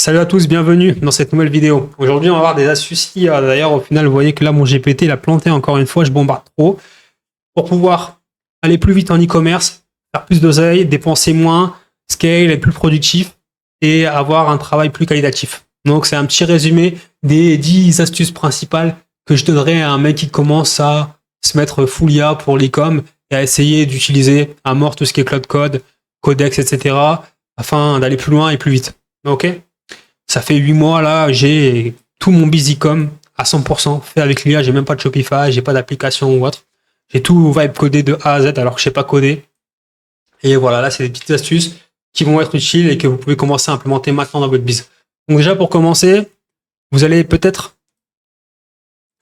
Salut à tous, bienvenue dans cette nouvelle vidéo. Aujourd'hui, on va voir des astuces IA. D'ailleurs, au final, vous voyez que là, mon GPT, il a planté encore une fois, je bombarde trop. Pour pouvoir aller plus vite en e-commerce, faire plus d'oseille, dépenser moins, scale, être plus productif et avoir un travail plus qualitatif. Donc, c'est un petit résumé des 10 astuces principales que je donnerais à un mec qui commence à se mettre full IA pour l'e-com et à essayer d'utiliser à mort tout ce qui est Cloud Code, Codex, etc. afin d'aller plus loin et plus vite. Ok? Ça fait 8 mois là, j'ai tout mon BusyCom à 100% fait avec l'IA, j'ai même pas de Shopify, j'ai pas d'application ou autre. J'ai tout vibe codé de A à Z alors que je sais pas coder. Et voilà, là c'est des petites astuces qui vont être utiles et que vous pouvez commencer à implémenter maintenant dans votre biz. Donc déjà pour commencer, vous allez peut-être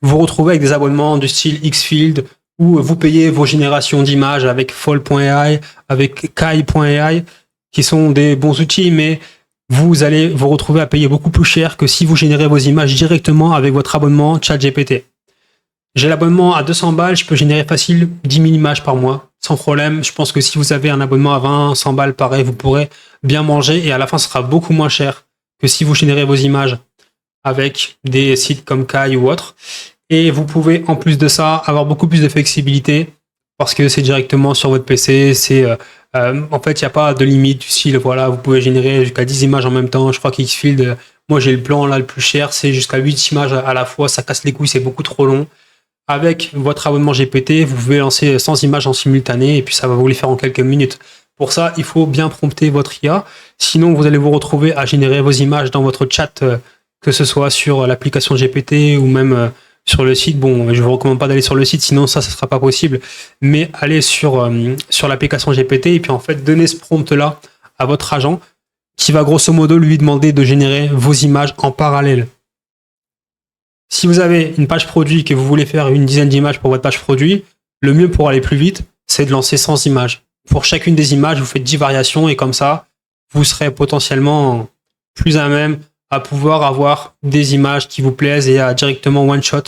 vous retrouver avec des abonnements du style Xfield où vous payez vos générations d'images avec Fall.ai, avec Kai.ai qui sont des bons outils, mais vous allez vous retrouver à payer beaucoup plus cher que si vous générez vos images directement avec votre abonnement ChatGPT. J'ai l'abonnement à 200 balles, je peux générer facile 10 000 images par mois, sans problème. Je pense que si vous avez un abonnement à 20, 100 balles, pareil, vous pourrez bien manger et à la fin, ce sera beaucoup moins cher que si vous générez vos images avec des sites comme Kai ou autres. Et vous pouvez, en plus de ça, avoir beaucoup plus de flexibilité parce que c'est directement sur votre PC, en fait, il n'y a pas de limite du style, voilà, vous pouvez générer jusqu'à 10 images en même temps. Je crois qu'Xfield, moi j'ai le plan là le plus cher, c'est jusqu'à 8 images à la fois, ça casse les couilles, c'est beaucoup trop long. Avec votre abonnement GPT, vous pouvez lancer 100 images en simultané et puis ça va vous les faire en quelques minutes. Pour ça, il faut bien prompter votre IA, sinon vous allez vous retrouver à générer vos images dans votre chat, que ce soit sur l'application GPT ou même sur le site. Bon, je vous recommande pas d'aller sur le site, sinon ça sera pas possible. Mais allez sur l'application GPT et puis en fait, donnez ce prompt-là à votre agent qui va grosso modo lui demander de générer vos images en parallèle. Si vous avez une page produit et que vous voulez faire une dizaine d'images pour votre page produit, le mieux pour aller plus vite, c'est de lancer 100 images. Pour chacune des images, vous faites 10 variations et comme ça, vous serez potentiellement plus à même à pouvoir avoir des images qui vous plaisent et à directement one shot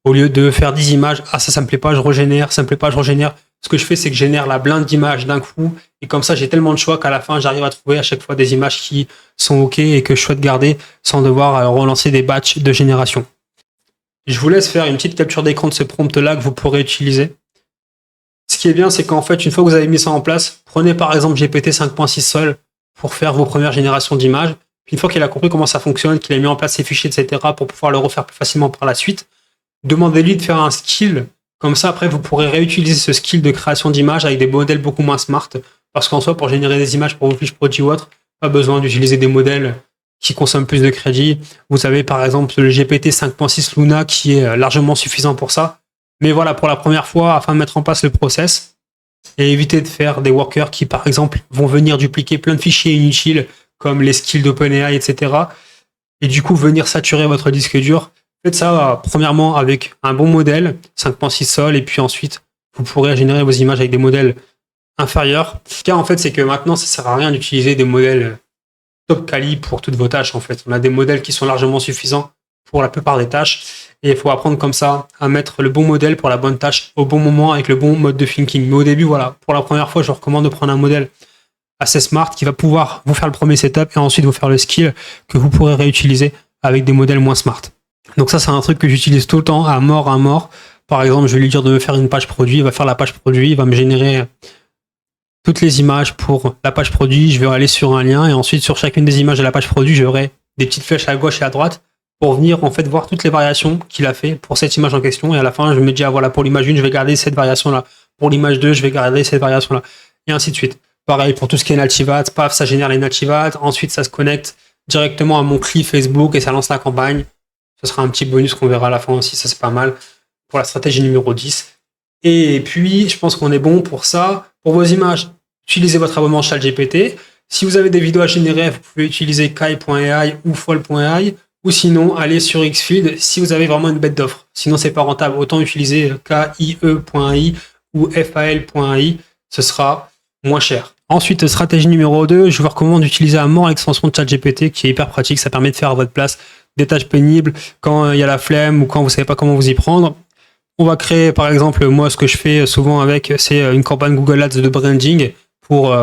au lieu de faire 10 images. Ah, ça me plaît pas, je régénère, ça me plaît pas, je régénère. Ce que je fais, c'est que je génère la blinde d'images d'un coup et comme ça, j'ai tellement de choix qu'à la fin, j'arrive à trouver à chaque fois des images qui sont OK et que je souhaite garder sans devoir relancer des batchs de génération. Je vous laisse faire une petite capture d'écran de ce prompt-là que vous pourrez utiliser. Ce qui est bien, c'est qu'en fait, une fois que vous avez mis ça en place, prenez par exemple GPT 5.6 seul pour faire vos premières générations d'images. Puis une fois qu'il a compris comment ça fonctionne, qu'il a mis en place ses fichiers, etc., pour pouvoir le refaire plus facilement par la suite, demandez-lui de faire un skill. Comme ça, après, vous pourrez réutiliser ce skill de création d'images avec des modèles beaucoup moins smart. Parce qu'en soi, pour générer des images pour vos fiches produits ou autres, pas besoin d'utiliser des modèles qui consomment plus de crédit. Vous avez par exemple le GPT 5.6 Luna qui est largement suffisant pour ça. Mais voilà, pour la première fois, afin de mettre en place le process et éviter de faire des workers qui, par exemple, vont venir dupliquer plein de fichiers inutiles comme les skills d'OpenAI, etc. Et du coup, venir saturer votre disque dur. Faites ça premièrement avec un bon modèle, 5.6 sol, et puis ensuite, vous pourrez générer vos images avec des modèles inférieurs. Ce qu'il y a en fait, c'est que maintenant, ça sert à rien d'utiliser des modèles top quali pour toutes vos tâches. En fait, on a des modèles qui sont largement suffisants pour la plupart des tâches, et il faut apprendre comme ça à mettre le bon modèle pour la bonne tâche au bon moment avec le bon mode de thinking. Mais au début, voilà, pour la première fois, je vous recommande de prendre un modèle assez smart qui va pouvoir vous faire le premier setup et ensuite vous faire le skill que vous pourrez réutiliser avec des modèles moins smart. Donc ça, c'est un truc que j'utilise tout le temps, à mort. Par exemple, je vais lui dire de me faire une page produit, il va faire la page produit, il va me générer toutes les images pour la page produit, je vais aller sur un lien et ensuite sur chacune des images de la page produit, j'aurai des petites flèches à gauche et à droite pour venir en fait voir toutes les variations qu'il a fait pour cette image en question et à la fin, je me dis, ah voilà, pour l'image 1, je vais garder cette variation-là. Pour l'image 2, je vais garder cette variation-là. Et ainsi de suite. Pareil, pour tout ce qui est Nativat, paf, ça génère les Nativat. Ensuite, ça se connecte directement à mon CLI Facebook et ça lance la campagne. Ce sera un petit bonus qu'on verra à la fin aussi, ça c'est pas mal. Pour la stratégie numéro 10. Et puis, je pense qu'on est bon pour ça. Pour vos images, utilisez votre abonnement ChatGPT. Si vous avez des vidéos à générer, vous pouvez utiliser Kai.ai ou Fall.ai. Ou sinon, allez sur Xfield si vous avez vraiment une bête d'offre. Sinon, c'est pas rentable. Autant utiliser KIE.ai ou FAL.ai. Ce sera moins cher. Ensuite, stratégie numéro 2, je vous recommande d'utiliser à mort l'extension de ChatGPT qui est hyper pratique. Ça permet de faire à votre place des tâches pénibles quand il y a la flemme ou quand vous savez pas comment vous y prendre. On va créer, par exemple, moi, ce que je fais souvent avec, c'est une campagne Google Ads de branding pour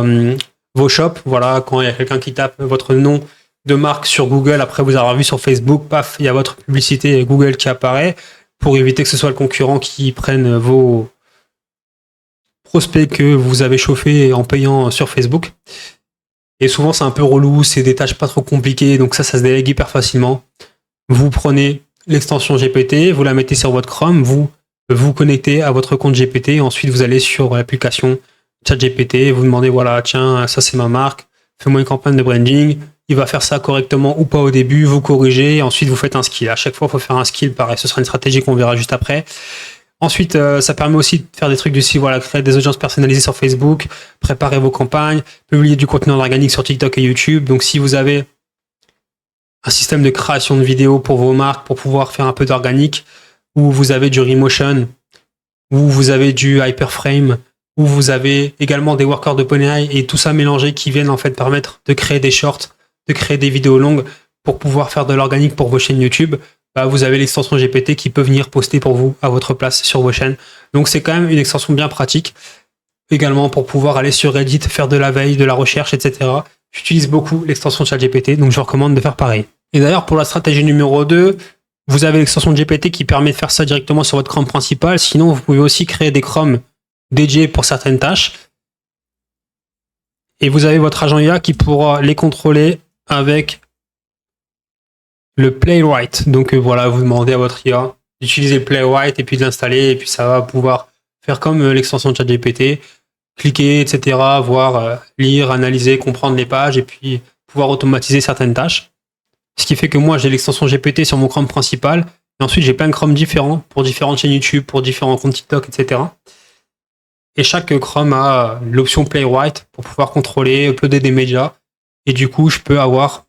vos shops. Voilà, quand il y a quelqu'un qui tape votre nom de marque sur Google, après vous avoir vu sur Facebook, paf, il y a votre publicité Google qui apparaît pour éviter que ce soit le concurrent qui prenne vos prospects que vous avez chauffés en payant sur Facebook. Et souvent, c'est un peu relou, c'est des tâches pas trop compliquées, donc ça se délègue hyper facilement. Vous prenez l'extension GPT, vous la mettez sur votre Chrome, vous vous connectez à votre compte GPT, et ensuite vous allez sur l'application ChatGPT, vous demandez, voilà, tiens, ça c'est ma marque, fais-moi une campagne de branding, il va faire ça correctement ou pas au début, vous corrigez, et ensuite vous faites un skill. À chaque fois, il faut faire un skill, pareil, ce sera une stratégie qu'on verra juste après. Ensuite, ça permet aussi de faire des trucs du style, voilà, créer des audiences personnalisées sur Facebook, préparer vos campagnes, publier du contenu en organique sur TikTok et YouTube. Donc si vous avez un système de création de vidéos pour vos marques, pour pouvoir faire un peu d'organique, où vous avez du Remotion, où vous avez du Hyperframe, où vous avez également des workers d'OpenAI et tout ça mélangé qui viennent en fait permettre de créer des shorts, de créer des vidéos longues pour pouvoir faire de l'organique pour vos chaînes YouTube, bah vous avez l'extension GPT qui peut venir poster pour vous à votre place sur vos chaînes. Donc c'est quand même une extension bien pratique. Également pour pouvoir aller sur Reddit, faire de la veille, de la recherche, etc. J'utilise beaucoup l'extension ChatGPT, donc je recommande de faire pareil. Et d'ailleurs, pour la stratégie numéro 2, vous avez l'extension GPT qui permet de faire ça directement sur votre Chrome principal. Sinon, vous pouvez aussi créer des Chrome dédiés pour certaines tâches. Et vous avez votre agent IA qui pourra les contrôler avec le Playwright. Donc voilà, vous demandez à votre IA d'utiliser le Playwright et puis de l'installer. Et puis ça va pouvoir faire comme l'extension ChatGPT, cliquer, etc., voir, lire, analyser, comprendre les pages et puis pouvoir automatiser certaines tâches. Ce qui fait que moi, j'ai l'extension GPT sur mon Chrome principal. Et ensuite, j'ai plein de Chrome différents pour différentes chaînes YouTube, pour différents comptes TikTok, etc. Et chaque Chrome a l'option Playwright pour pouvoir contrôler, uploader des médias. Et du coup, je peux avoir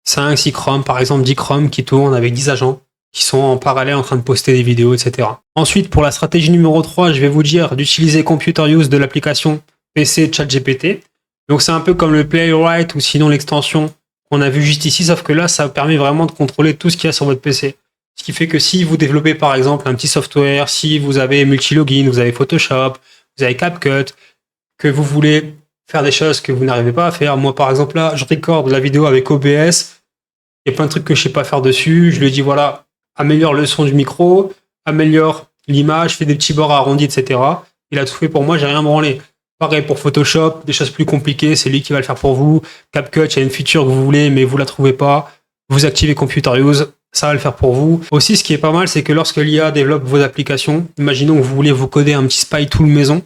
5, 6 Chrome, par exemple 10 Chrome qui tournent avec 10 agents qui sont en parallèle en train de poster des vidéos, etc. Ensuite, pour la stratégie numéro 3, je vais vous dire d'utiliser Computer Use de l'application PC ChatGPT. Donc c'est un peu comme le Playwright ou sinon l'extension qu'on a vu juste ici, sauf que là, ça permet vraiment de contrôler tout ce qu'il y a sur votre PC. Ce qui fait que si vous développez par exemple un petit software, si vous avez multi-login, vous avez Photoshop, vous avez CapCut, que vous voulez faire des choses que vous n'arrivez pas à faire. Moi par exemple là, je recorde la vidéo avec OBS, il y a plein de trucs que je sais pas faire dessus, je lui dis voilà, améliore le son du micro, améliore l'image, fais des petits bords arrondis, etc. Il a tout fait pour moi, j'ai rien branlé. Pareil pour Photoshop, des choses plus compliquées, c'est lui qui va le faire pour vous. CapCut, il y a une feature que vous voulez, mais vous la trouvez pas. Vous activez Computer Use, ça va le faire pour vous. Aussi, ce qui est pas mal, c'est que lorsque l'IA développe vos applications, imaginons que vous voulez vous coder un petit spy tool maison,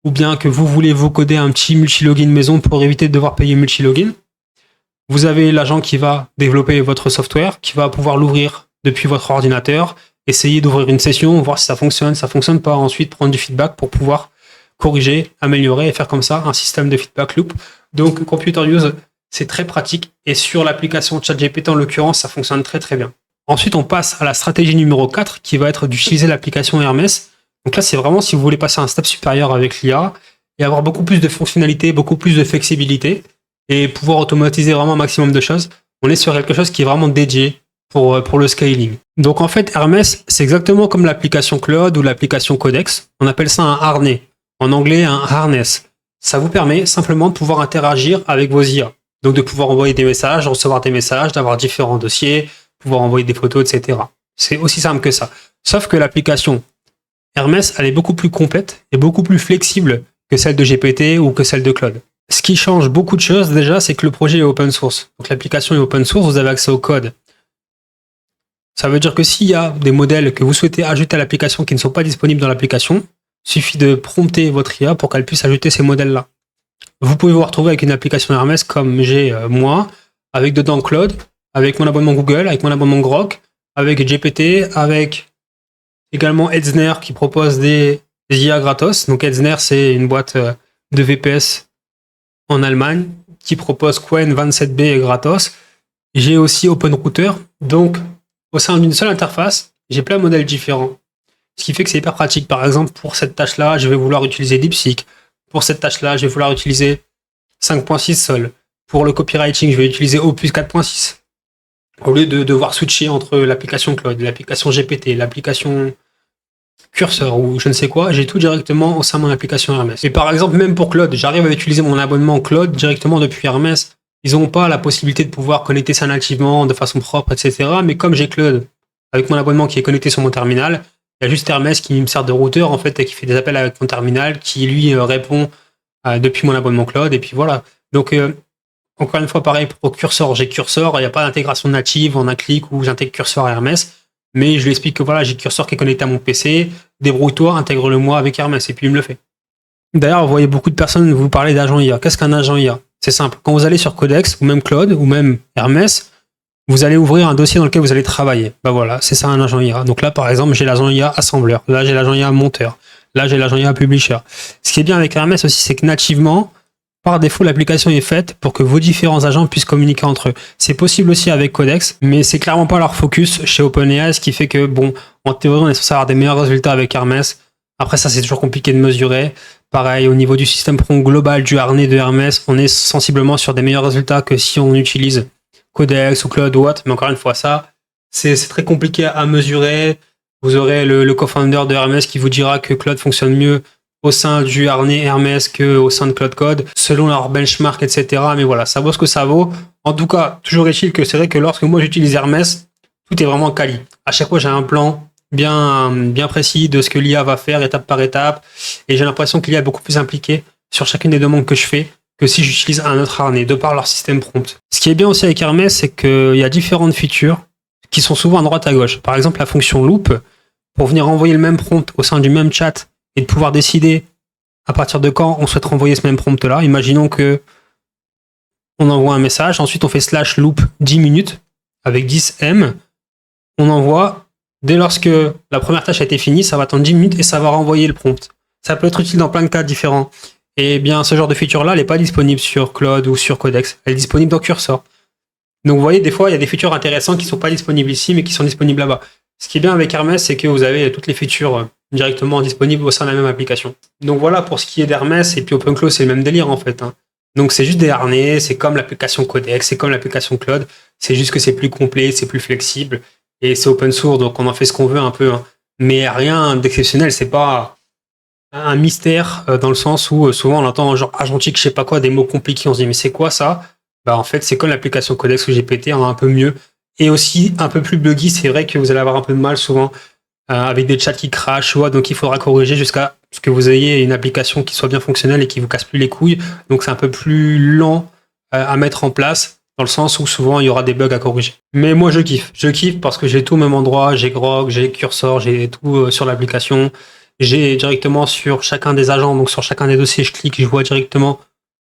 ou bien que vous voulez vous coder un petit multi-login maison pour éviter de devoir payer multi-login. Vous avez l'agent qui va développer votre software, qui va pouvoir l'ouvrir depuis votre ordinateur, essayer d'ouvrir une session, voir si ça fonctionne pas, ensuite prendre du feedback pour pouvoir corriger, améliorer et faire comme ça un système de feedback loop. Donc Computer Use, c'est très pratique et sur l'application ChatGPT en l'occurrence, ça fonctionne très très bien. Ensuite, on passe à la stratégie numéro 4 qui va être d'utiliser l'application Hermès. Donc là, c'est vraiment si vous voulez passer à un step supérieur avec l'IA et avoir beaucoup plus de fonctionnalités, beaucoup plus de flexibilité et pouvoir automatiser vraiment un maximum de choses. On est sur quelque chose qui est vraiment dédié pour le scaling. Donc en fait, Hermès, c'est exactement comme l'application Claude ou l'application Codex. On appelle ça un harnais. En anglais, un harness. Ça vous permet simplement de pouvoir interagir avec vos IA. Donc de pouvoir envoyer des messages, recevoir des messages, d'avoir différents dossiers, pouvoir envoyer des photos, etc. C'est aussi simple que ça. Sauf que l'application Hermès, elle est beaucoup plus complète et beaucoup plus flexible que celle de GPT ou que celle de Claude. Ce qui change beaucoup de choses déjà, c'est que le projet est open source. Donc l'application est open source, vous avez accès au code. Ça veut dire que s'il y a des modèles que vous souhaitez ajouter à l'application qui ne sont pas disponibles dans l'application, il suffit de prompter votre IA pour qu'elle puisse ajouter ces modèles-là. Vous pouvez vous retrouver avec une application Hermès comme j'ai moi, avec dedans Claude, avec mon abonnement Google, avec mon abonnement Grok, avec GPT, avec également Edzner qui propose des IA gratos. Donc Edzner, c'est une boîte de VPS en Allemagne qui propose Qwen 27B gratos. J'ai aussi OpenRouter. Donc, au sein d'une seule interface, j'ai plein de modèles différents. Ce qui fait que c'est hyper pratique. Par exemple, pour cette tâche-là, je vais vouloir utiliser DeepSeek. Pour cette tâche-là, je vais vouloir utiliser 5.6 seul. Pour le copywriting, je vais utiliser Opus 4.6. Au lieu de devoir switcher entre l'application Claude, l'application GPT, l'application Cursor ou je ne sais quoi, j'ai tout directement au sein de mon application Hermès. Et par exemple, même pour Claude, j'arrive à utiliser mon abonnement Claude directement depuis Hermès ils n'ont pas la possibilité de pouvoir connecter ça nativement de façon propre, etc. Mais comme j'ai Cloud avec mon abonnement qui est connecté sur mon terminal, il y a juste Hermès qui me sert de routeur en fait et qui fait des appels avec mon terminal, qui lui répond depuis mon abonnement Cloud, et puis voilà. Donc encore une fois, pareil pour Cursor, j'ai Cursor, il n'y a pas d'intégration native en un clic où j'intègre Cursor à Hermès, mais je lui explique que voilà, j'ai Cursor qui est connecté à mon PC, débrouille-toi, intègre-le moi avec Hermès, et puis il me le fait. D'ailleurs, vous voyez beaucoup de personnes vous parler d'agent IA. Qu'est-ce qu'un agent IA? C'est simple. Quand vous allez sur Codex, ou même Cloud, ou même Hermès, vous allez ouvrir un dossier dans lequel vous allez travailler. Ben voilà, c'est ça un agent IA. Donc là, par exemple, j'ai l'agent IA assembleur. Là, j'ai l'agent IA monteur. Là, j'ai l'agent IA publisher. Ce qui est bien avec Hermès aussi, c'est que nativement, par défaut, l'application est faite pour que vos différents agents puissent communiquer entre eux. C'est possible aussi avec Codex, mais c'est clairement pas leur focus chez OpenAI, ce qui fait que, bon, en théorie, on est censé avoir des meilleurs résultats avec Hermès. Après, ça, c'est toujours compliqué de mesurer. Pareil, au niveau du système prompt global du harnais de Hermès, on est sensiblement sur des meilleurs résultats que si on utilise Codex ou Cloud ou autre. Mais encore une fois, ça, c'est très compliqué à mesurer. Vous aurez le co-founder de Hermès qui vous dira que Cloud fonctionne mieux au sein du harnais Hermès qu'au sein de Cloud Code, selon leur benchmark, etc. Mais voilà, ça vaut ce que ça vaut. En tout cas, toujours est-il que c'est vrai que lorsque moi j'utilise Hermès, tout est vraiment quali. À chaque fois, j'ai un plan bien précis de ce que l'IA va faire étape par étape, et j'ai l'impression que l'IA est beaucoup plus impliquée sur chacune des demandes que je fais que si j'utilise un autre harnais, de par leur système prompt. Ce qui est bien aussi avec Hermès, c'est qu'il y a différentes features qui sont souvent à droite à gauche. Par exemple, la fonction loop, pour venir envoyer le même prompt au sein du même chat et de pouvoir décider à partir de quand on souhaite renvoyer ce même prompt-là. Imaginons que on envoie un message, ensuite on fait slash loop 10 minutes avec 10M, on envoie. Dès lorsque la première tâche a été finie, ça va attendre 10 minutes et ça va renvoyer le prompt. Ça peut être utile dans plein de cas différents. Et bien, ce genre de feature-là, elle n'est pas disponible sur Cloud ou sur Codex. Elle est disponible dans Cursor. Donc, vous voyez, des fois, il y a des features intéressantes qui ne sont pas disponibles ici, mais qui sont disponibles là-bas. Ce qui est bien avec Hermès, c'est que vous avez toutes les features directement disponibles au sein de la même application. Donc, voilà pour ce qui est d'Hermès. Et puis, OpenClaw, c'est le même délire, en fait. Donc, c'est juste des harnais. C'est comme l'application Codex. C'est comme l'application Cloud. C'est juste que c'est plus complet, c'est plus flexible. Et c'est open source, donc on en fait ce qu'on veut un peu. Mais rien d'exceptionnel, c'est pas un mystère dans le sens où souvent on entend genre agentique, je sais pas quoi, des mots compliqués, on se dit mais c'est quoi ça? Bah en fait c'est comme l'application Codex ou GPT, on a un peu mieux. Et aussi un peu plus buggy, c'est vrai que vous allez avoir un peu de mal souvent avec des chats qui crashent ou autre, donc il faudra corriger jusqu'à ce que vous ayez une application qui soit bien fonctionnelle et qui vous casse plus les couilles. Donc c'est un peu plus lent à mettre en place, dans le sens où souvent il y aura des bugs à corriger. Mais moi je kiffe parce que j'ai tout au même endroit, j'ai Grok, j'ai Cursor, j'ai tout sur l'application, j'ai directement sur chacun des agents, donc sur chacun des dossiers je clique, je vois directement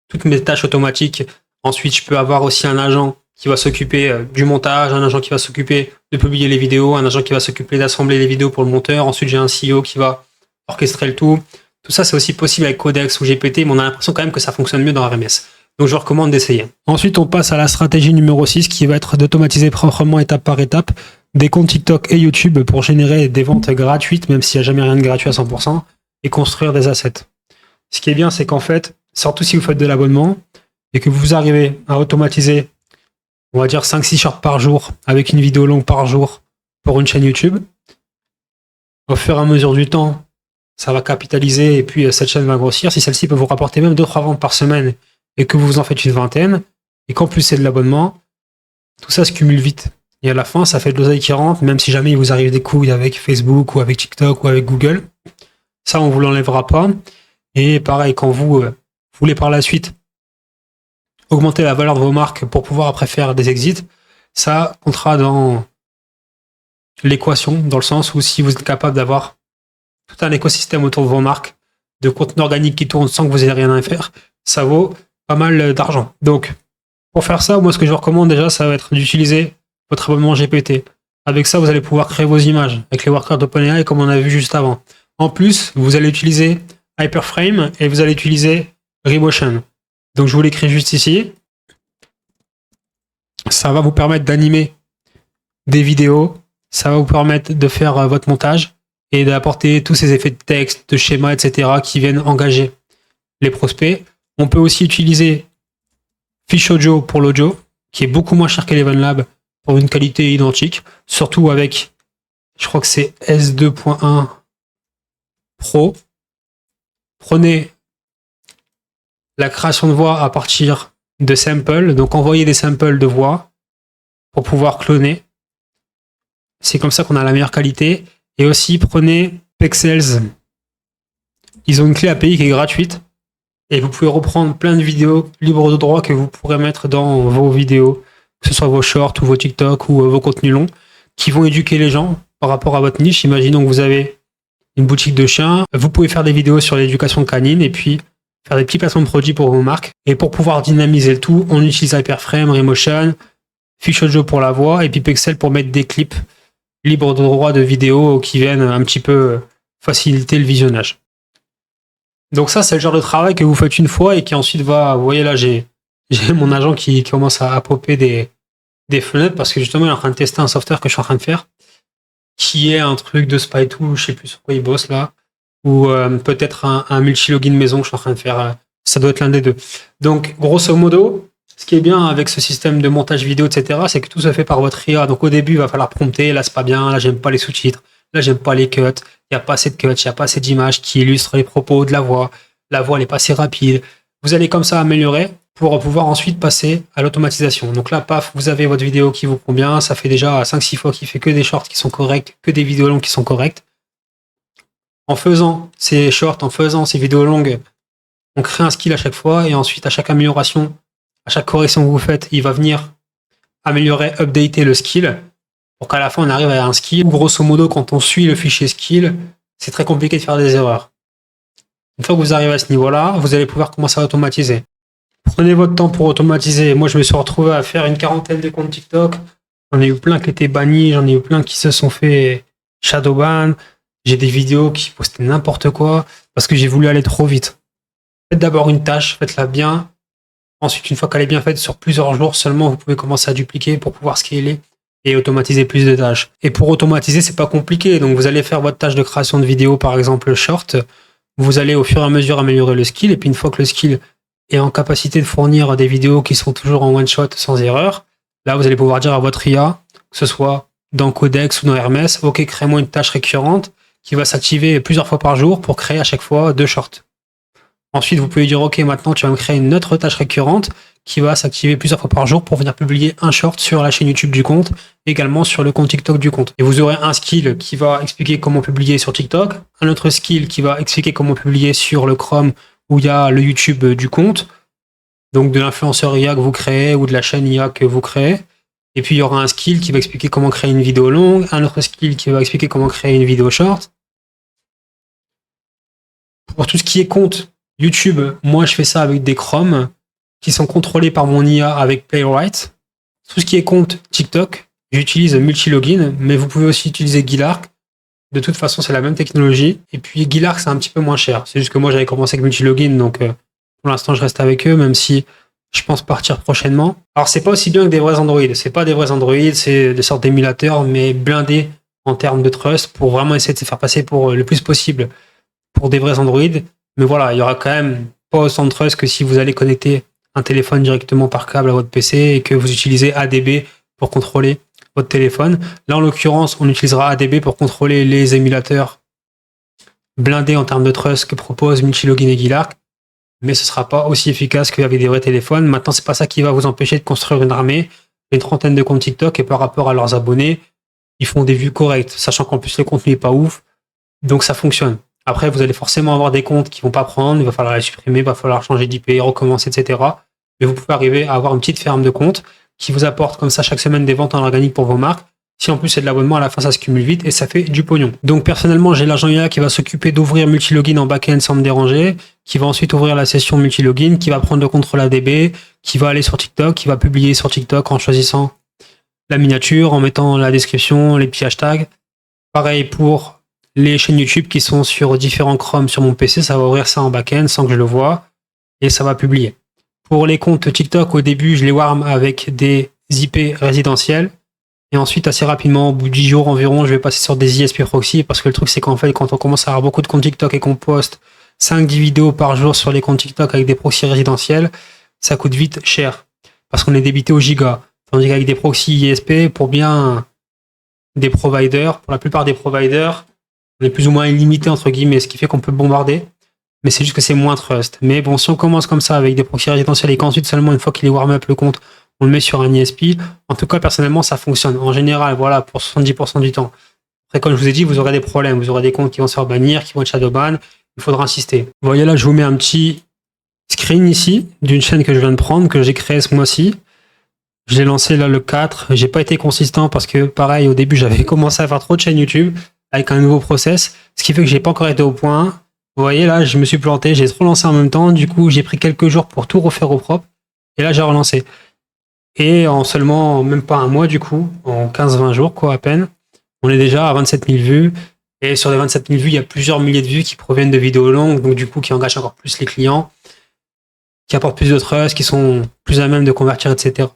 toutes mes tâches automatiques. Ensuite je peux avoir aussi un agent qui va s'occuper du montage, un agent qui va s'occuper de publier les vidéos, un agent qui va s'occuper d'assembler les vidéos pour le monteur, ensuite j'ai un CEO qui va orchestrer le tout. Tout ça c'est aussi possible avec Codex ou GPT, mais on a l'impression quand même que ça fonctionne mieux dans RMS. Donc je recommande d'essayer. Ensuite, on passe à la stratégie numéro 6 qui va être d'automatiser proprement étape par étape des comptes TikTok et YouTube pour générer des ventes gratuites, même s'il n'y a jamais rien de gratuit à 100%, et construire des assets. Ce qui est bien, c'est qu'en fait, surtout si vous faites de l'abonnement et que vous arrivez à automatiser, on va dire 5-6 shorts par jour avec une vidéo longue par jour pour une chaîne YouTube, au fur et à mesure du temps, ça va capitaliser et puis cette chaîne va grossir. Si celle-ci peut vous rapporter même 2-3 ventes par semaine et que vous en faites une vingtaine, et qu'en plus c'est de l'abonnement, tout ça se cumule vite. Et à la fin, ça fait de l'oseille qui rentre, même si jamais il vous arrive des couilles avec Facebook ou avec TikTok ou avec Google. Ça, on vous l'enlèvera pas. Et pareil, quand vous voulez par la suite augmenter la valeur de vos marques pour pouvoir après faire des exits, ça comptera dans l'équation, dans le sens où si vous êtes capable d'avoir tout un écosystème autour de vos marques, de contenu organique qui tourne sans que vous ayez rien à faire, ça vaut pas mal d'argent. Donc, pour faire ça, moi, ce que je vous recommande déjà, ça va être d'utiliser votre abonnement GPT. Avec ça, vous allez pouvoir créer vos images avec les workers d'OpenAI comme on a vu juste avant. En plus, vous allez utiliser Hyperframe et vous allez utiliser Remotion. Donc, je vous l'écris juste ici. Ça va vous permettre d'animer des vidéos. Ça va vous permettre de faire votre montage et d'apporter tous ces effets de texte, de schéma, etc. qui viennent engager les prospects. On peut aussi utiliser Fishojo pour l'audio, qui est beaucoup moins cher qu'Eleven Lab pour une qualité identique, surtout avec, je crois que c'est S2.1 Pro. Prenez la création de voix à partir de samples. Donc envoyez des samples de voix pour pouvoir cloner. C'est comme ça qu'on a la meilleure qualité. Et aussi prenez Pexels. Ils ont une clé API qui est gratuite. Et vous pouvez reprendre plein de vidéos libres de droit que vous pourrez mettre dans vos vidéos, que ce soit vos shorts ou vos TikTok ou vos contenus longs, qui vont éduquer les gens par rapport à votre niche. Imaginons que vous avez une boutique de chiens. Vous pouvez faire des vidéos sur l'éducation canine et puis faire des petits placements de produits pour vos marques. Et pour pouvoir dynamiser le tout, on utilise Hyperframe, Remotion, Fish Audio pour la voix et puis Pexel pour mettre des clips libres de droit de vidéos qui viennent un petit peu faciliter le visionnage. Donc ça, c'est le genre de travail que vous faites une fois et qui ensuite va... Vous voyez là, j'ai mon agent qui commence à popper des fenêtres parce que justement, il est en train de tester un software que je suis en train de faire qui est un truc de spy tool, je sais plus sur quoi il bosse là, ou peut-être un multi-login maison que je suis en train de faire. Ça doit être l'un des deux. Donc, grosso modo, ce qui est bien avec ce système de montage vidéo, etc., c'est que tout se fait par votre IA. Donc au début, il va falloir prompter, là c'est pas bien, là j'aime pas les sous-titres, là j'aime pas les cuts, il n'y a pas assez de cuts, il n'y a pas assez d'images qui illustrent les propos de la voix elle est pas assez rapide. Vous allez comme ça améliorer pour pouvoir ensuite passer à l'automatisation. Donc là, paf, vous avez votre vidéo qui vous convient, ça fait déjà 5-6 fois qu'il fait que des shorts qui sont corrects, que des vidéos longues qui sont correctes. En faisant ces shorts, en faisant ces vidéos longues, on crée un skill à chaque fois et ensuite à chaque amélioration, à chaque correction que vous faites, il va venir améliorer, updater le skill pour qu'à la fin on arrive à un skill. Grosso modo, quand on suit le fichier skill, c'est très compliqué de faire des erreurs. Une fois que vous arrivez à ce niveau-là, vous allez pouvoir commencer à automatiser. Prenez votre temps pour automatiser. Moi, je me suis retrouvé à faire une quarantaine de comptes TikTok. J'en ai eu plein qui étaient bannis, j'en ai eu plein qui se sont fait shadowban. J'ai des vidéos qui postaient n'importe quoi parce que j'ai voulu aller trop vite. Faites d'abord une tâche, faites-la bien. Ensuite, une fois qu'elle est bien faite sur plusieurs jours seulement, vous pouvez commencer à dupliquer pour pouvoir scaler et automatiser plus de tâches. Et pour automatiser, c'est pas compliqué. Donc, vous allez faire votre tâche de création de vidéo, par exemple, short. Vous allez au fur et à mesure améliorer le skill. Et puis, une fois que le skill est en capacité de fournir des vidéos qui sont toujours en one shot sans erreur, là, vous allez pouvoir dire à votre IA, que ce soit dans Codex ou dans Hermes, OK, crée-moi une tâche récurrente qui va s'activer plusieurs fois par jour pour créer à chaque fois 2 shorts. Ensuite, vous pouvez dire, OK, maintenant, tu vas me créer une autre tâche récurrente qui va s'activer plusieurs fois par jour pour venir publier un short sur la chaîne YouTube du compte, également sur le compte TikTok du compte. Et vous aurez un skill qui va expliquer comment publier sur TikTok, un autre skill qui va expliquer comment publier sur le Chrome où il y a le YouTube du compte, donc de l'influenceur IA que vous créez ou de la chaîne IA que vous créez. Et puis, il y aura un skill qui va expliquer comment créer une vidéo longue, un autre skill qui va expliquer comment créer une vidéo short. Pour tout ce qui est compte YouTube, moi je fais ça avec des Chrome qui sont contrôlés par mon IA avec Playwright. Tout ce qui est compte TikTok, j'utilise Multilogin, mais vous pouvez aussi utiliser Gilarc. De toute façon, c'est la même technologie. Et puis Gilarc, c'est un petit peu moins cher. C'est juste que moi j'avais commencé avec Multilogin, donc pour l'instant je reste avec eux, même si je pense partir prochainement. Alors c'est pas aussi bien que des vrais Android. C'est pas des vrais Android, c'est des sortes d'émulateurs, mais blindés en termes de trust pour vraiment essayer de se faire passer pour le plus possible pour des vrais Android. Mais voilà, il y aura quand même pas autant de trust que si vous allez connecter un téléphone directement par câble à votre PC et que vous utilisez ADB pour contrôler votre téléphone. Là, en l'occurrence, on utilisera ADB pour contrôler les émulateurs blindés en termes de trust que proposent Multilogin et Gilarc, mais ce sera pas aussi efficace qu'avec des vrais téléphones. Maintenant, c'est pas ça qui va vous empêcher de construire une armée, une trentaine de comptes TikTok, et par rapport à leurs abonnés, ils font des vues correctes, sachant qu'en plus le contenu est pas ouf, donc ça fonctionne. Après, vous allez forcément avoir des comptes qui vont pas prendre, il va falloir les supprimer, il va falloir changer d'IP, recommencer, etc. Mais vous pouvez arriver à avoir une petite ferme de comptes qui vous apporte comme ça chaque semaine des ventes en organique pour vos marques. Si en plus c'est de l'abonnement, à la fin ça se cumule vite et ça fait du pognon. Donc personnellement, j'ai l'agent IA qui va s'occuper d'ouvrir Multilogin en back-end sans me déranger, qui va ensuite ouvrir la session Multilogin, qui va prendre le contrôle ADB, qui va aller sur TikTok, qui va publier sur TikTok en choisissant la miniature, en mettant la description, les petits hashtags. Pareil pour les chaînes YouTube qui sont sur différents Chrome sur mon PC, ça va ouvrir ça en back-end sans que je le voie et ça va publier. Pour les comptes TikTok, au début, je les warm avec des IP résidentiels et ensuite, assez rapidement, au bout de 10 jours environ, je vais passer sur des ISP proxy parce que le truc, c'est qu'en fait, quand on commence à avoir beaucoup de comptes TikTok et qu'on poste 5-10 vidéos par jour sur les comptes TikTok avec des proxys résidentiels, ça coûte vite cher parce qu'on est débité au giga. Tandis qu'avec des proxys ISP, pour bien des providers, pour la plupart des providers, on est plus ou moins illimité entre guillemets, ce qui fait qu'on peut bombarder. mais c'est juste que c'est moins trust. Mais bon, si on commence comme ça avec des proxys résidentiels et qu'ensuite seulement une fois qu'il est warm up le compte, on le met sur un ISP, en tout cas, personnellement, ça fonctionne. En général, voilà, pour 70% du temps. Après, comme je vous ai dit, vous aurez des problèmes. Vous aurez des comptes qui vont se faire bannir, qui vont être shadowban. Il faudra insister. Vous voyez là, je vous mets un petit screen ici d'une chaîne que je viens de prendre, que j'ai créée ce mois-ci. Je l'ai lancé là le 4. J'ai pas été consistant parce que, pareil, au début, j'avais commencé à faire trop de chaînes YouTube avec un nouveau process, ce qui fait que j'ai pas encore été au point. Vous voyez là, je me suis planté, j'ai trop lancé en même temps. Du coup, j'ai pris quelques jours pour tout refaire au propre. Et là, j'ai relancé. Et en seulement, même pas un mois du coup, en 15-20 jours, quoi, à peine, on est déjà à 27 000 vues. Et sur les 27 000 vues, il y a plusieurs milliers de vues qui proviennent de vidéos longues, donc du coup, qui engagent encore plus les clients, qui apportent plus de trust, qui sont plus à même de convertir, etc.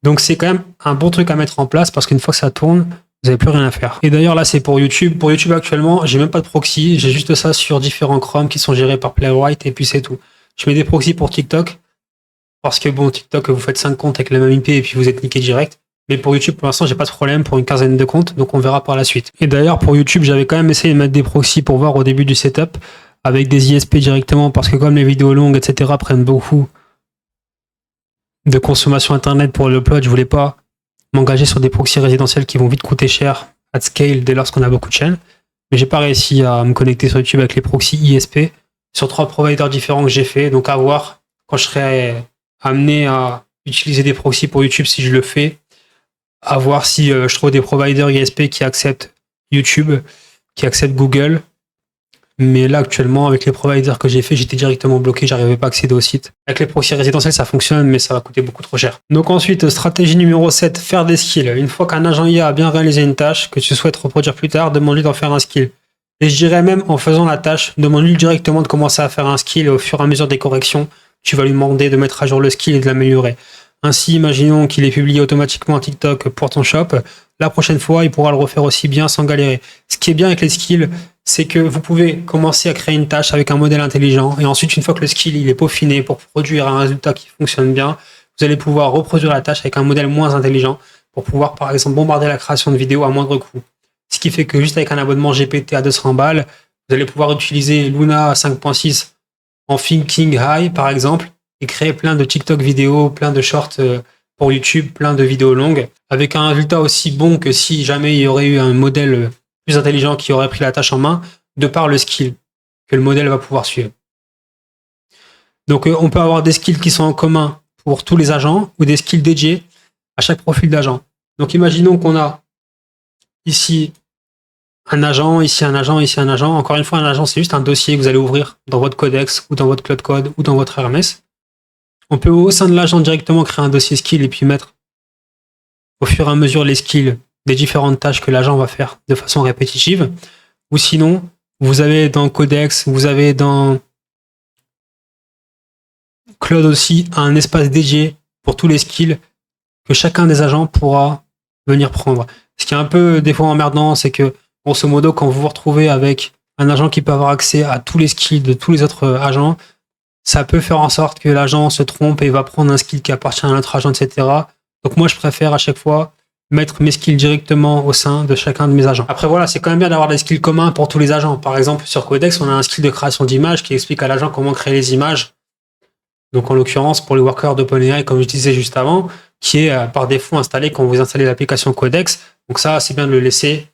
Donc c'est quand même un bon truc à mettre en place parce qu'une fois que ça tourne, vous n'avez plus rien à faire. Et d'ailleurs là c'est pour YouTube. Pour YouTube actuellement, j'ai même pas de proxy, j'ai juste ça sur différents Chrome qui sont gérés par Playwright et puis c'est tout. Je mets des proxys pour TikTok parce que bon, TikTok vous faites 5 comptes avec la même IP et puis vous êtes niqué direct. Mais pour YouTube pour l'instant j'ai pas de problème pour une quinzaine de comptes, donc on verra par la suite. Et d'ailleurs pour YouTube j'avais quand même essayé de mettre des proxys pour voir au début du setup avec des ISP directement parce que comme les vidéos longues etc prennent beaucoup de consommation internet pour l'upload, je voulais pas m'engager sur des proxys résidentiels qui vont vite coûter cher at scale dès lors qu'on a beaucoup de chaînes. Mais j'ai pas réussi à me connecter sur YouTube avec les proxys ISP sur 3 providers différents que j'ai fait. Donc à voir quand je serai amené à utiliser des proxys pour YouTube si je le fais. À voir si je trouve des providers ISP qui acceptent YouTube, qui acceptent Google. Mais là, actuellement, avec les providers que j'ai fait, j'étais directement bloqué, j'arrivais pas à accéder au site. Avec les proxys résidentiels, ça fonctionne, mais ça va coûter beaucoup trop cher. Donc ensuite, stratégie numéro 7, faire des skills. Une fois qu'un agent IA a bien réalisé une tâche, que tu souhaites reproduire plus tard, demande-lui d'en faire un skill. Et je dirais même, en faisant la tâche, demande-lui directement de commencer à faire un skill et au fur et à mesure des corrections, tu vas lui demander de mettre à jour le skill et de l'améliorer. Ainsi, imaginons qu'il est publié automatiquement à TikTok pour ton shop. La prochaine fois, il pourra le refaire aussi bien sans galérer. Ce qui est bien avec les skills, c'est que vous pouvez commencer à créer une tâche avec un modèle intelligent et ensuite, une fois que le skill il est peaufiné pour produire un résultat qui fonctionne bien, vous allez pouvoir reproduire la tâche avec un modèle moins intelligent pour pouvoir, par exemple, bombarder la création de vidéos à moindre coût. Ce qui fait que juste avec un abonnement GPT à 200 balles, vous allez pouvoir utiliser Luna 5.6 en thinking high, par exemple, et créer plein de TikTok vidéos, plein de shorts pour YouTube, plein de vidéos longues, avec un résultat aussi bon que si jamais il y aurait eu un modèle plus intelligent qui aurait pris la tâche en main, de par le skill que le modèle va pouvoir suivre. Donc on peut avoir des skills qui sont en commun pour tous les agents ou des skills dédiés à chaque profil d'agent. Donc imaginons qu'on a ici un agent, ici un agent, ici un agent. Encore une fois, un agent, c'est juste un dossier que vous allez ouvrir dans votre codex ou dans votre cloud code ou dans votre RMS. On peut au sein de l'agent directement créer un dossier skill et puis mettre au fur et à mesure les skills des différentes tâches que l'agent va faire de façon répétitive. Ou sinon, vous avez dans Codex, vous avez dans Cloud aussi un espace dédié pour tous les skills que chacun des agents pourra venir prendre. Ce qui est un peu des fois emmerdant, c'est que grosso modo, quand vous vous retrouvez avec un agent qui peut avoir accès à tous les skills de tous les autres agents, ça peut faire en sorte que l'agent se trompe et va prendre un skill qui appartient à un autre agent, etc. Donc moi, je préfère à chaque fois mettre mes skills directement au sein de chacun de mes agents. Après voilà, c'est quand même bien d'avoir des skills communs pour tous les agents. Par exemple, sur Codex, on a un skill de création d'images qui explique à l'agent comment créer les images. Donc en l'occurrence, pour les workers d'OpenAI, comme je disais juste avant, qui est par défaut installé quand vous installez l'application Codex. Donc ça, c'est bien de le laisser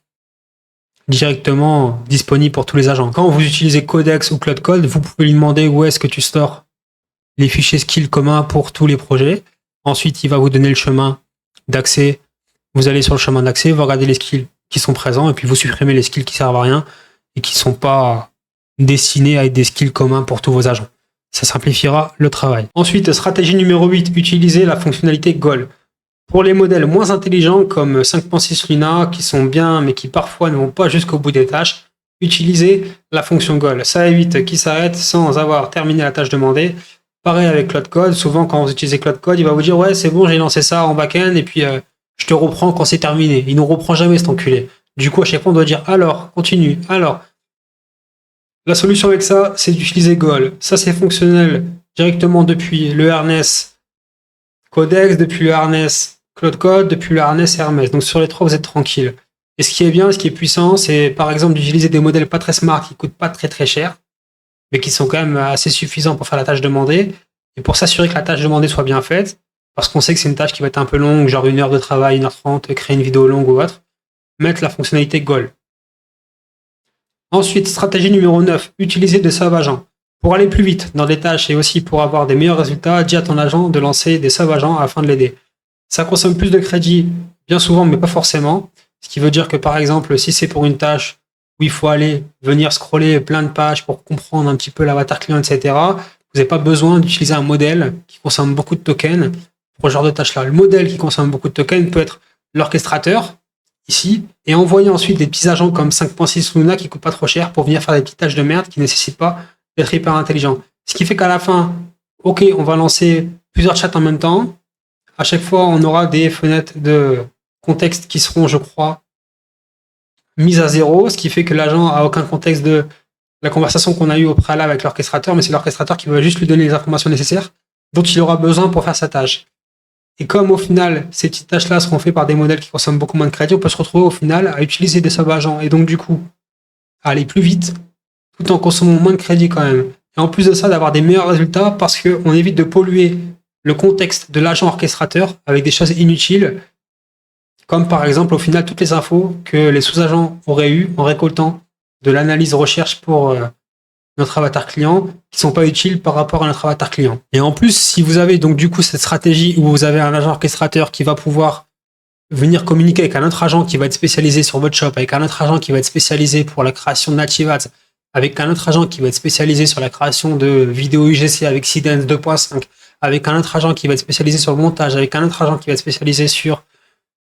directement disponible pour tous les agents. Quand vous utilisez Codex ou Cloud Code, vous pouvez lui demander où est-ce que tu stores les fichiers skills communs pour tous les projets. Ensuite, il va vous donner le chemin d'accès. Vous allez sur le chemin d'accès, vous regardez les skills qui sont présents et puis vous supprimez les skills qui servent à rien et qui ne sont pas destinés à être des skills communs pour tous vos agents. Ça simplifiera le travail. Ensuite, stratégie numéro 8, utiliser la fonctionnalité Goal. Pour les modèles moins intelligents comme 5.6 Luna, qui sont bien mais qui parfois ne vont pas jusqu'au bout des tâches, utilisez la fonction Goal. Ça évite qu'ils s'arrêtent sans avoir terminé la tâche demandée. Pareil avec Cloud Code, souvent quand vous utilisez Cloud Code, il va vous dire ouais c'est bon, j'ai lancé ça en back-end et puis je te reprends quand c'est terminé. Il ne reprend jamais cet enculé. Du coup à chaque fois on doit dire alors, continue, alors. La solution avec ça, c'est d'utiliser Goal. Ça c'est fonctionnel directement depuis le harness Codex, depuis le harness Cloud Code, depuis le harness Hermès. Donc sur les trois vous êtes tranquille. Et ce qui est bien, ce qui est puissant, c'est par exemple d'utiliser des modèles pas très smart qui coûtent pas très très cher. mais qui sont quand même assez suffisants pour faire la tâche demandée et pour s'assurer que la tâche demandée soit bien faite, parce qu'on sait que c'est une tâche qui va être un peu longue, genre 1 heure de travail, 1h30, créer une vidéo longue ou autre, mettre la fonctionnalité goal. Ensuite, stratégie numéro 9, utiliser des sub-agents. Pour aller plus vite dans des tâches et aussi pour avoir des meilleurs résultats, dis à ton agent de lancer des sub-agents afin de l'aider. Ça consomme plus de crédit, bien souvent, mais pas forcément. Ce qui veut dire que, par exemple, si c'est pour une tâche où il faut aller venir scroller plein de pages pour comprendre un petit peu l'avatar client, etc., vous n'avez pas besoin d'utiliser un modèle qui consomme beaucoup de tokens pour ce genre de tâche-là. Le modèle qui consomme beaucoup de tokens peut être l'orchestrateur, ici, et envoyer ensuite des petits agents comme 5.6 Luna qui coûtent pas trop cher pour venir faire des petites tâches de merde qui ne nécessitent pas d'être hyper intelligent. Ce qui fait qu'à la fin, ok, on va lancer plusieurs chats en même temps. À chaque fois, on aura des fenêtres de contexte qui seront, je crois, mises à 0, ce qui fait que l'agent a aucun contexte de la conversation qu'on a eue au préalable avec l'orchestrateur, mais c'est l'orchestrateur qui va juste lui donner les informations nécessaires dont il aura besoin pour faire sa tâche. Et comme au final, ces petites tâches-là seront faites par des modèles qui consomment beaucoup moins de crédit, on peut se retrouver au final à utiliser des sub-agents et donc du coup à aller plus vite tout en consommant moins de crédit quand même. Et en plus de ça, d'avoir des meilleurs résultats parce qu'on évite de polluer le contexte de l'agent orchestrateur avec des choses inutiles, comme par exemple au final toutes les infos que les sous-agents auraient eues en récoltant de l'analyse recherche pour notre avatar client qui sont pas utiles par rapport à notre avatar client. Et en plus, si vous avez donc du coup cette stratégie où vous avez un agent orchestrateur qui va pouvoir venir communiquer avec un autre agent qui va être spécialisé sur votre shop, avec un autre agent qui va être spécialisé pour la création de native ads, avec un autre agent qui va être spécialisé sur la création de vidéos UGC avec Seedance 2.5, avec un autre agent qui va être spécialisé sur le montage, avec un autre agent qui va être spécialisé sur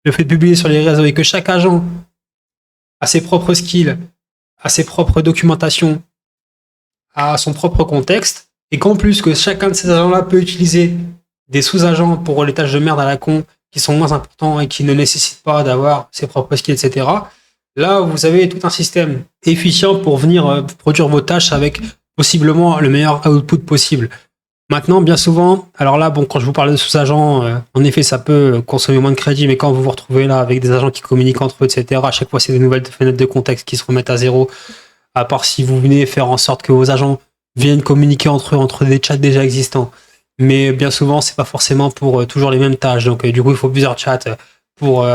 le fait de publier sur les réseaux, et que chaque agent a ses propres skills, a ses propres documentations, a son propre contexte, et qu'en plus que chacun de ces agents-là peut utiliser des sous-agents pour les tâches de merde à la con qui sont moins importants et qui ne nécessitent pas d'avoir ses propres skills, etc. Là, vous avez tout un système efficient pour venir produire vos tâches avec possiblement le meilleur output possible. Maintenant, bien souvent, alors là, bon, quand je vous parle de sous-agents, en effet, ça peut consommer moins de crédit, mais quand vous vous retrouvez là avec des agents qui communiquent entre eux, etc., à chaque fois, c'est des nouvelles fenêtres de contexte qui se remettent à 0, à part si vous venez faire en sorte que vos agents viennent communiquer entre eux, entre des chats déjà existants. Mais bien souvent, c'est pas forcément pour toujours les mêmes tâches. Donc, du coup, il faut plusieurs chats pour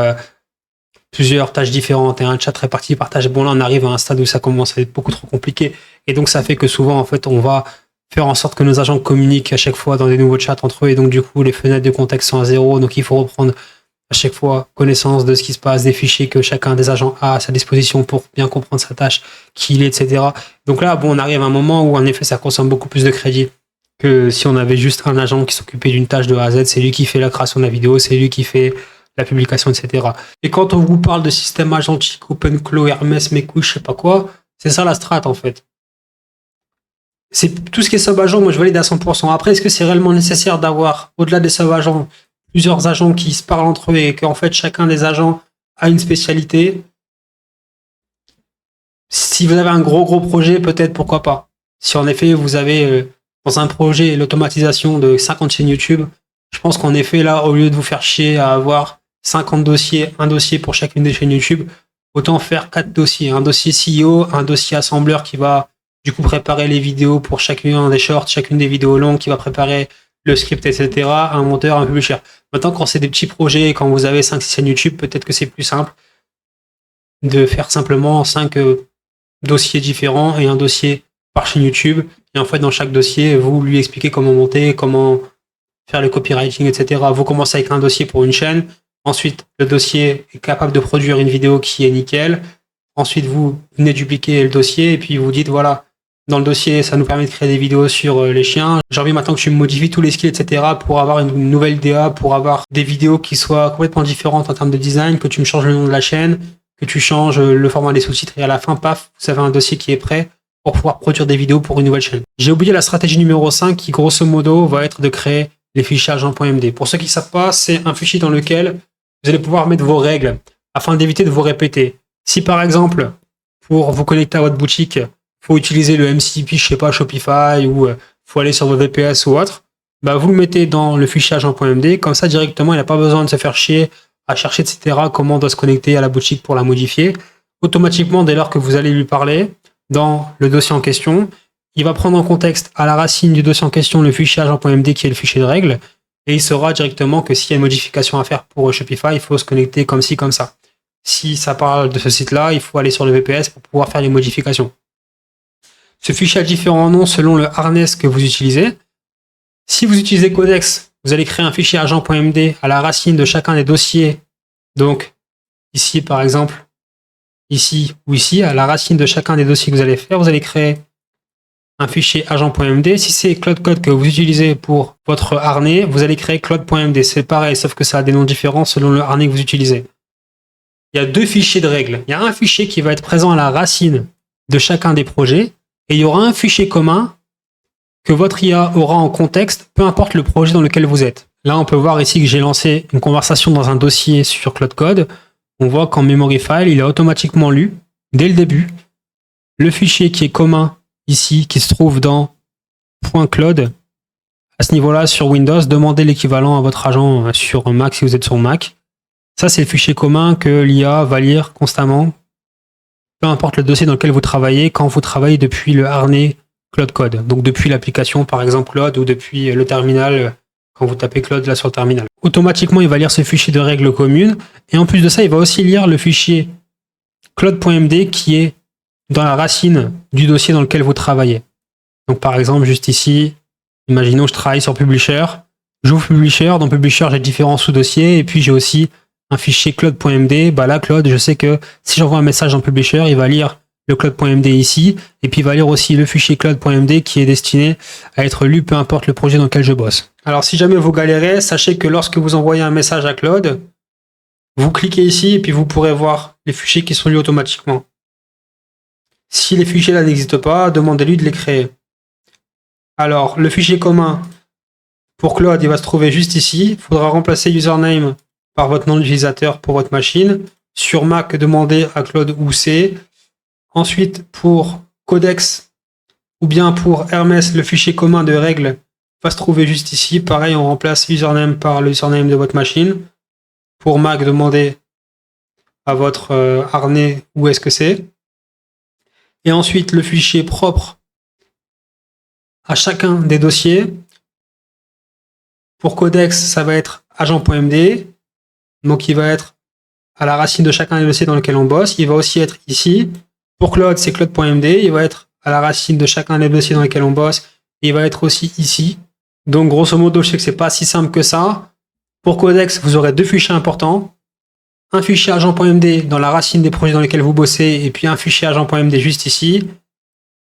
plusieurs tâches différentes et un chat réparti par tâche. Bon, là, on arrive à un stade où ça commence à être beaucoup trop compliqué. Et donc, ça fait que souvent, en fait, on va faire en sorte que nos agents communiquent à chaque fois dans des nouveaux chats entre eux. Et donc, du coup, les fenêtres de contexte sont à 0. Donc, il faut reprendre à chaque fois connaissance de ce qui se passe, des fichiers que chacun des agents a à sa disposition pour bien comprendre sa tâche, qui il est, etc. Donc là, bon, on arrive à un moment où, en effet, ça consomme beaucoup plus de crédit que si on avait juste un agent qui s'occupait d'une tâche de A à Z. C'est lui qui fait la création de la vidéo, c'est lui qui fait la publication, etc. Et quand on vous parle de système agentique, OpenClaw, Hermès, Mekouche, je sais pas quoi, c'est ça la strat, en fait. C'est tout ce qui est sub-agent, moi je valide à 100%. Après, est-ce que c'est réellement nécessaire d'avoir, au-delà des sub-agents, plusieurs agents qui se parlent entre eux et qu'en fait chacun des agents a une spécialité? Si vous avez un gros projet, peut-être, pourquoi pas. Si en effet vous avez dans un projet l'automatisation de 50 chaînes YouTube, je pense qu'en effet là, au lieu de vous faire chier à avoir 50 dossiers, un dossier pour chacune des chaînes YouTube, autant faire 4 dossiers. Un dossier CEO, un dossier assembleur qui va du coup préparer les vidéos pour chacune des shorts, chacune des vidéos longues, qui va préparer le script, etc. Un monteur un peu plus cher. Maintenant, quand c'est des petits projets et quand vous avez 5-6 chaînes YouTube, peut-être que c'est plus simple de faire simplement 5 dossiers différents et un dossier par chaîne YouTube. Et en fait, dans chaque dossier, vous lui expliquez comment monter, comment faire le copywriting, etc. Vous commencez avec un dossier pour une chaîne. Ensuite, le dossier est capable de produire une vidéo qui est nickel. Ensuite, vous venez dupliquer le dossier et puis vous dites, voilà, dans le dossier, ça nous permet de créer des vidéos sur les chiens. J'ai envie maintenant que tu me modifies tous les skills, etc. pour avoir une nouvelle DA, pour avoir des vidéos qui soient complètement différentes en termes de design, que tu me changes le nom de la chaîne, que tu changes le format des sous-titres et à la fin, paf, vous avez un dossier qui est prêt pour pouvoir produire des vidéos pour une nouvelle chaîne. J'ai oublié la stratégie numéro 5 qui, grosso modo, va être de créer les fichiers agent.md. Pour ceux qui ne savent pas, c'est un fichier dans lequel vous allez pouvoir mettre vos règles afin d'éviter de vous répéter. Si par exemple, pour vous connecter à votre boutique, faut utiliser le MCP, je sais pas, Shopify, ou faut aller sur votre VPS ou autre, bah vous le mettez dans le fichier agent.md, comme ça directement, il n'a pas besoin de se faire chier à chercher, etc., comment on doit se connecter à la boutique pour la modifier. Automatiquement, dès lors que vous allez lui parler, dans le dossier en question, il va prendre en contexte à la racine du dossier en question le fichier agent.md qui est le fichier de règles, et il saura directement que s'il y a une modification à faire pour Shopify, il faut se connecter comme ci, comme ça. Si ça parle de ce site-là, il faut aller sur le VPS pour pouvoir faire les modifications. Ce fichier a différents noms selon le harness que vous utilisez. Si vous utilisez Codex, vous allez créer un fichier agent.md à la racine de chacun des dossiers. Donc, ici, par exemple, ici ou ici, à la racine de chacun des dossiers que vous allez faire, vous allez créer un fichier agent.md. Si c'est Cloud Code que vous utilisez pour votre harnais, vous allez créer cloud.md. C'est pareil, sauf que ça a des noms différents selon le harnais que vous utilisez. Il y a deux fichiers de règles. Il y a un fichier qui va être présent à la racine de chacun des projets, et il y aura un fichier commun que votre IA aura en contexte, peu importe le projet dans lequel vous êtes. Là, on peut voir ici que j'ai lancé une conversation dans un dossier sur Cloud Code. On voit qu'en memory file, il a automatiquement lu, dès le début, le fichier qui est commun ici, qui se trouve dans .cloud. À ce niveau-là, sur Windows, demandez l'équivalent à votre agent sur Mac si vous êtes sur Mac. Ça, c'est le fichier commun que l'IA va lire constamment, peu importe le dossier dans lequel vous travaillez, quand vous travaillez depuis le harnais Cloud Code. Donc depuis l'application, par exemple Cloud, ou depuis le terminal, quand vous tapez Cloud là sur le terminal. Automatiquement, il va lire ce fichier de règles communes. Et en plus de ça, il va aussi lire le fichier cloud.md qui est dans la racine du dossier dans lequel vous travaillez. Donc par exemple, juste ici, imaginons que je travaille sur Publisher. J'ouvre Publisher. Dans Publisher, j'ai différents sous-dossiers. Et puis j'ai aussi un fichier cloud.md. Bah là, Cloud, je sais que si j'envoie un message dans Publisher, il va lire le cloud.md ici. Et puis il va lire aussi le fichier cloud.md qui est destiné à être lu peu importe le projet dans lequel je bosse. Alors si jamais vous galérez, sachez que lorsque vous envoyez un message à Cloud, vous cliquez ici et puis vous pourrez voir les fichiers qui sont lus automatiquement. Si les fichiers là n'existent pas, demandez-lui de les créer. Alors, le fichier commun pour Cloud, il va se trouver juste ici. Il faudra remplacer username par votre nom d'utilisateur pour votre machine. Sur Mac, demandez à Cloud où c'est. Ensuite, pour Codex ou bien pour Hermès, le fichier commun de règles va se trouver juste ici. Pareil, on remplace username par le username de votre machine. Pour Mac, demandez à votre harnais où est-ce que c'est. Et ensuite, le fichier propre à chacun des dossiers. Pour Codex, ça va être agent.md. Donc, il va être à la racine de chacun des dossiers dans lequel on bosse. Il va aussi être ici. Pour Cloud, c'est cloud.md. Il va être à la racine de chacun des dossiers dans lesquels on bosse. Et il va être aussi ici. Donc, grosso modo, je sais que c'est pas si simple que ça. Pour Codex, vous aurez deux fichiers importants. Un fichier agent.md dans la racine des projets dans lesquels vous bossez, et puis un fichier agent.md juste ici.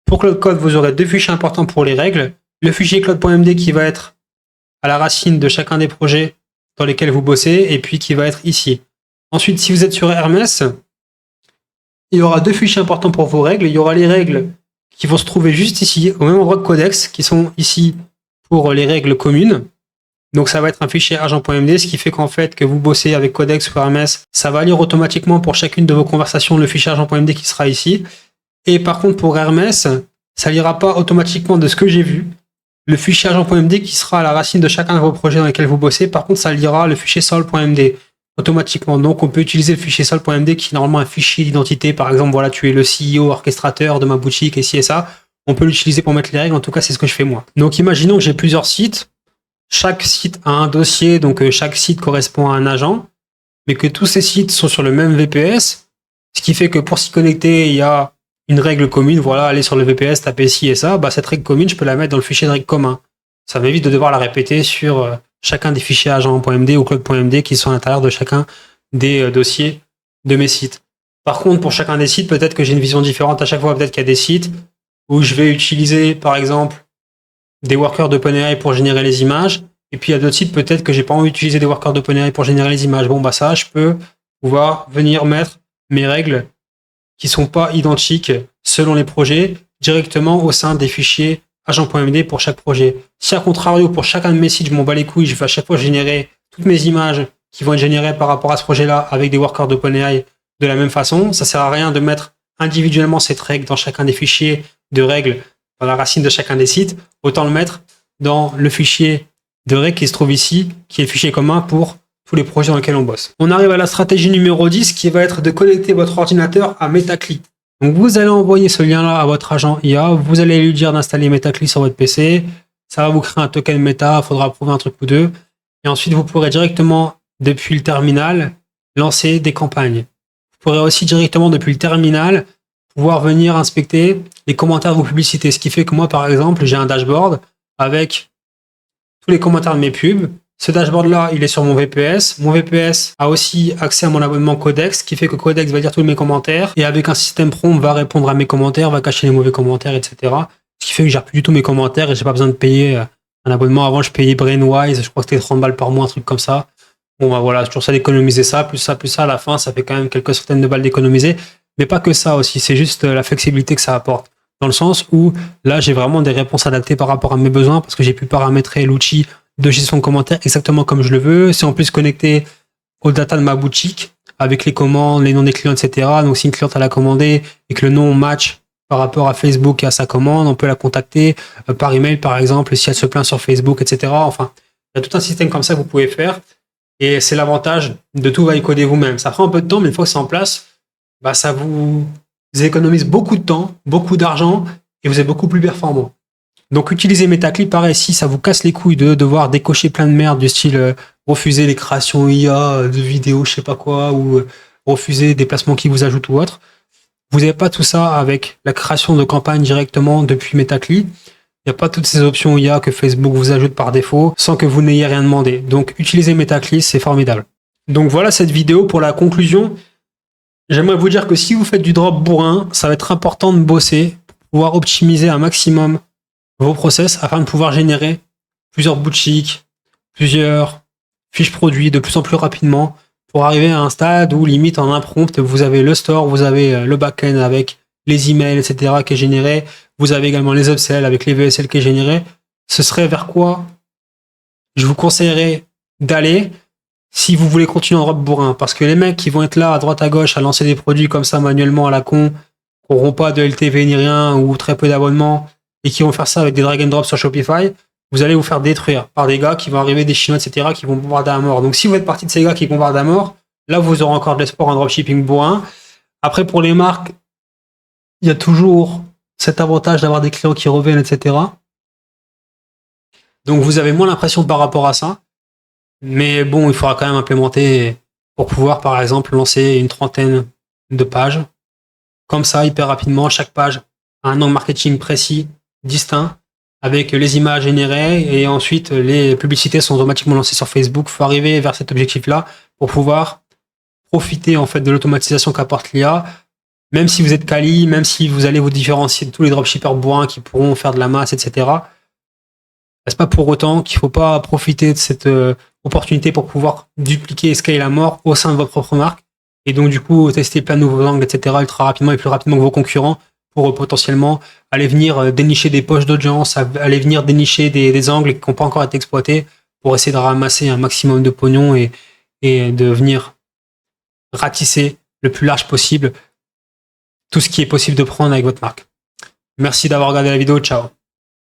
Pour Cloud Code, vous aurez deux fichiers importants pour les règles. Le fichier cloud.md qui va être à la racine de chacun des projets dans lesquels vous bossez, et puis qui va être ici. Ensuite, si vous êtes sur Hermès, il y aura deux fichiers importants pour vos règles. Il y aura les règles qui vont se trouver juste ici, au même endroit que Codex, qui sont ici pour les règles communes. Donc ça va être un fichier agent.md, ce qui fait qu'en fait, que vous bossez avec Codex ou Hermès, ça va lire automatiquement pour chacune de vos conversations le fichier agent.md qui sera ici. Et par contre, pour Hermès, ça lira pas automatiquement de ce que j'ai vu le fichier agent.md qui sera à la racine de chacun de vos projets dans lesquels vous bossez. Par contre, ça lira le fichier sol.md automatiquement. Donc on peut utiliser le fichier sol.md qui est normalement un fichier d'identité. Par exemple, voilà, tu es le CEO orchestrateur de ma boutique et ci et ça. On peut l'utiliser pour mettre les règles. En tout cas, c'est ce que je fais moi. Donc imaginons que j'ai plusieurs sites. Chaque site a un dossier, donc chaque site correspond à un agent, mais que tous ces sites sont sur le même VPS, ce qui fait que pour s'y connecter, il y a une règle commune. Voilà, aller sur le VPS, taper ci et ça, bah, cette règle commune, je peux la mettre dans le fichier de règle commun. Ça m'évite de devoir la répéter sur chacun des fichiers agent.md ou cloud.md qui sont à l'intérieur de chacun des dossiers de mes sites. Par contre, pour chacun des sites, peut-être que j'ai une vision différente à chaque fois. Peut-être qu'il y a des sites où je vais utiliser, par exemple, des workers d'OpenAI pour générer les images. Et puis, il y a d'autres sites, peut-être que j'ai pas envie d'utiliser des workers d'OpenAI pour générer les images. Bon, bah, ça, je peux pouvoir venir mettre mes règles qui sont pas identiques selon les projets directement au sein des fichiers agent.md pour chaque projet. Si, à contrario, pour chacun de mes sites, je m'en bats les couilles, je vais à chaque fois générer toutes mes images qui vont être générées par rapport à ce projet-là avec des workers d'OpenAI de la même façon, ça sert à rien de mettre individuellement cette règle dans chacun des fichiers de règles dans la racine de chacun des sites, autant le mettre dans le fichier de règles qui se trouve ici, qui est le fichier commun pour tous les projets dans lesquels on bosse. On arrive à la stratégie numéro 10 qui va être de connecter votre ordinateur à Metacli. Donc vous allez envoyer ce lien-là à votre agent IA, vous allez lui dire d'installer MetaClick sur votre PC, ça va vous créer un token Meta, il faudra approuver un truc ou deux, et ensuite vous pourrez directement, depuis le terminal, lancer des campagnes. Vous pourrez aussi directement, depuis le terminal, pouvoir venir inspecter les commentaires de vos publicités, ce qui fait que moi, par exemple, j'ai un dashboard avec tous les commentaires de mes pubs. Ce dashboard-là, il est sur mon VPS. Mon VPS a aussi accès à mon abonnement Codex, ce qui fait que Codex va lire tous mes commentaires et avec un système prompt va répondre à mes commentaires, va cacher les mauvais commentaires, etc. Ce qui fait que je gère plus du tout mes commentaires et j'ai pas besoin de payer un abonnement. Avant, je payais Brainwise, je crois que c'était 30 balles par mois, un truc comme ça. Bon, bah voilà, c'est toujours ça d'économiser ça, plus ça, à la fin, ça fait quand même quelques centaines de balles d'économiser. Mais pas que ça aussi, c'est juste la flexibilité que ça apporte. Dans le sens où là, j'ai vraiment des réponses adaptées par rapport à mes besoins parce que j'ai pu paramétrer l'outil de gestion de commentaires exactement comme je le veux. C'est en plus connecté aux data de ma boutique avec les commandes, les noms des clients, etc. Donc si une cliente elle a commandé et que le nom match par rapport à Facebook et à sa commande, on peut la contacter par email par exemple si elle se plaint sur Facebook, etc. Enfin, il y a tout un système comme ça que vous pouvez faire et c'est l'avantage de tout va y coder vous-même. Ça prend un peu de temps, mais une fois que c'est en place, bah, ça vous économise beaucoup de temps, beaucoup d'argent et vous êtes beaucoup plus performant. Donc utilisez MetaClick, pareil, si ça vous casse les couilles de devoir décocher plein de merde du style refuser les créations IA de vidéos, je sais pas quoi, ou refuser des placements qui vous ajoutent ou autre. Vous n'avez pas tout ça avec la création de campagne directement depuis MetaClick. Il n'y a pas toutes ces options IA que Facebook vous ajoute par défaut sans que vous n'ayez rien demandé. Donc utilisez MetaClick, c'est formidable. Donc voilà cette vidéo pour la conclusion. J'aimerais vous dire que si vous faites du drop bourrin, ça va être important de bosser pour pouvoir optimiser un maximum vos process afin de pouvoir générer plusieurs boutiques, plusieurs fiches produits de plus en plus rapidement pour arriver à un stade où limite en un prompt, vous avez le store, vous avez le back-end avec les emails, etc. qui est généré, vous avez également les upsells avec les VSL qui est généré. Ce serait vers quoi je vous conseillerais d'aller si vous voulez continuer en drop bourrin, parce que les mecs qui vont être là à droite à gauche à lancer des produits comme ça manuellement à la con, qui n'auront pas de LTV ni rien ou très peu d'abonnements et qui vont faire ça avec des drag and drop sur Shopify, vous allez vous faire détruire par des gars qui vont arriver, des Chinois, etc., qui vont bombarder à mort. Donc si vous êtes partie de ces gars qui bombardent à mort, là vous aurez encore de l'espoir en dropshipping bourrin. Après pour les marques, il y a toujours cet avantage d'avoir des clients qui reviennent, etc. Donc vous avez moins l'impression par rapport à ça. Mais bon, il faudra quand même implémenter pour pouvoir, par exemple, lancer une trentaine de pages. Comme ça, hyper rapidement, chaque page a un angle marketing précis, distinct, avec les images générées et ensuite les publicités sont automatiquement lancées sur Facebook. Il faut arriver vers cet objectif-là pour pouvoir profiter en fait de l'automatisation qu'apporte l'IA. Même si vous êtes quali, même si vous allez vous différencier de tous les dropshippers bourrins qui pourront faire de la masse, etc. C'est pas pour autant qu'il faut pas profiter de cette opportunité pour pouvoir dupliquer et scale à mort au sein de votre propre marque et donc du coup tester plein de nouveaux angles, etc. ultra rapidement et plus rapidement que vos concurrents pour potentiellement aller venir dénicher des poches d'audience, aller venir dénicher des angles qui n'ont pas encore été exploités pour essayer de ramasser un maximum de pognon et de venir ratisser le plus large possible tout ce qui est possible de prendre avec votre marque. Merci d'avoir regardé la vidéo, ciao.